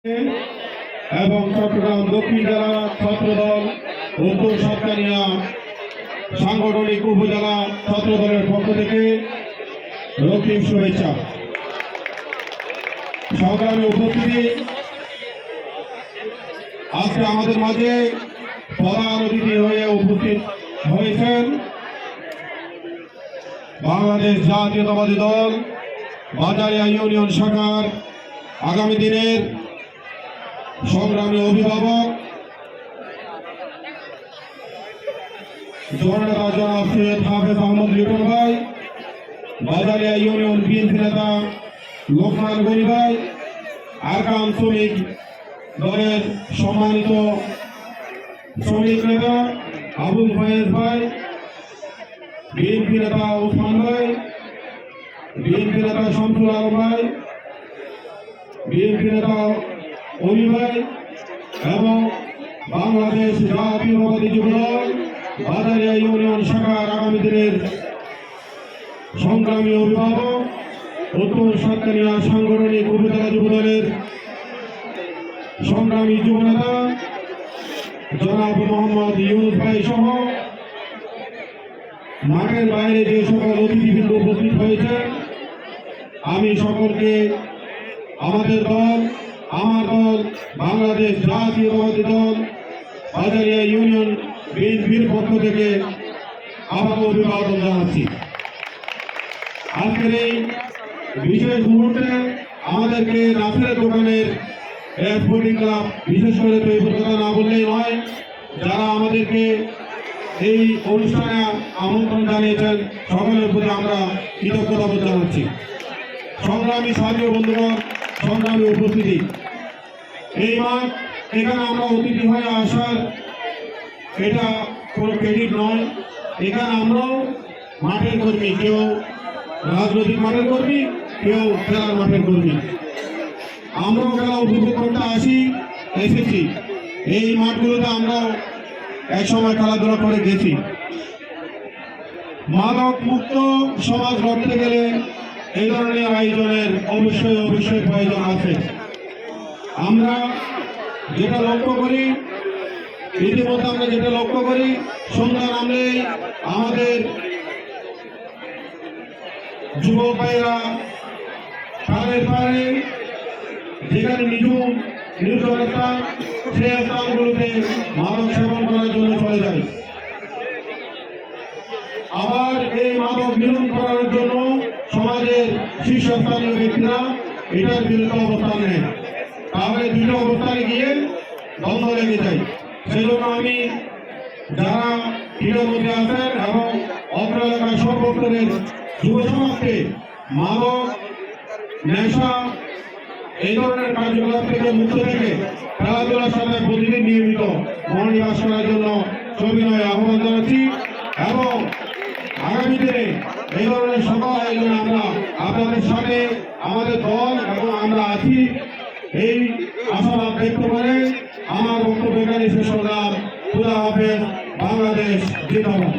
এবং চট্টগ্রাম দক্ষিণ জেলা ছাত্রদল উত্তর সাতকানিয়া সাংগঠনিক উপজেলা ছাত্রদলের পক্ষ থেকে রক্তিম শুভেচ্ছা। সংগ্রামী উপস্থিতি, আজকে আমাদের মাঝে প্রধান অতিথি হয়ে উপস্থিত হয়েছেন বাংলাদেশ জাতীয়তাবাদী দল বাজারিয়া ইউনিয়ন শাখার আগামী দিনের সংগ্রামী অভিভাবক জননেতা জনাব সৈয়দ হাফেজ আহমদ লিটন ভাই, বাজারিয়া ইউনিয়ন বিএনপি নেতা লোকমান গনি ভাই, আরকান শ্রমিক দলের সম্মানিত শ্রমিক নেতা আবুল ফয়েজ ভাই, বিএনপি নেতা ওসমান ভাই, বিএনপি নেতা শামসুল আলম ভাই, বিএনপি নেতা অলি ভাই এবং বাংলাদেশ জাতীয়তাবাদী যুবদল বাজারিয়া ইউনিয়ন শাখার আগামী দিনের সংগ্রামী অভিভাবক উত্তর সাতকানিয়া সাংগঠনিক উপজেলা যুবদলের সংগ্রামী যুবনেতা জনাব মোহাম্মদ ইউনুস ভাই সহ মাঠের বাইরে যে সকল অতিথিবৃন্দ উপস্থিত হয়েছে, আমি সকলকে আমাদের দল, আমার দল বাংলাদেশ জাতীয়তাবাদী দল বাজারিয়া ইউনিয়ন বিএনপির পক্ষ থেকে আবার অভিবাদন জানাচ্ছি। আজকের এই বিশেষ মুহূর্তে আমাদেরকে নাসিরের দোকানের স্পোর্টিং ক্লাব, বিশেষ করে তো এই কথা না বললেই নয়, যারা আমাদেরকে এই অনুষ্ঠানে আমন্ত্রণ জানিয়েছেন, সকলের প্রতি আমরা কৃতজ্ঞতা জানাচ্ছি। সংগ্রামী সাথী বন্ধুগণ, সংগ্রামী উপস্থিতি, এই মাঠ এখানে আমরা অতিথি হয়ে আসার এটা কোনো ক্রেডিট নয়। এখানে আমরাও মাঠের কর্মী, কেউ রাজনৈতিক মাঠের কর্মী, কেউ খেলার মাঠের কর্মী। আমরাও খেলা উপভোগ করতে এসেছি। এই মাঠগুলোতে আমরাও একসময় খেলাধুলা করে গেছি। মাদক মুক্ত সমাজ গড়তে গেলে এই ধরনের আয়োজনের অবশ্যই প্রয়োজন আছে। আমরা যেটা লক্ষ্য করি, ইতিমধ্যে আমরা যেটা লক্ষ্য করি, সন্ধ্যা নামলেই আমাদের যুবক ভাইরা পাড়ে পাড়ে যেখানে নির্জনতা সেই স্থানগুলোতে মাদক সেবন করার জন্য চলে যায়। আবার এই মাদক নিয়ন্ত্রণ করার জন্য সমাজের শীর্ষস্থানীয় ব্যক্তিরা এটার বিরুদ্ধে অবস্থান নেয়। তাহলে দুটো অবস্থানে গিয়ে দ্বন্দ্ব লেগে যায়। সেই জন্য আমি যারা ক্রীড়ার মধ্যে আছেন এবং অত্র এলাকার সর্বস্তরের যুব সমাজকে মাদক, নেশা এই ধরনের কার্যকলাপ থেকে মুক্ত থেকে খেলাধুলার সাথে প্রতিদিন নিয়মিত মনোনিবেশ করার জন্য সবিনয় আহ্বান জানাচ্ছি এবং আগামী দিনে এই ধরনের সকল আয়োজনে আমরা আপনাদের সাথে আমাদের দল এবং আমরা আছি এই আশাবাদ ব্যক্ত করে আমার বক্তব্য এখানে শেষ করলাম। খুদা হাফেজ। বাংলাদেশ জিন্দাবাদ।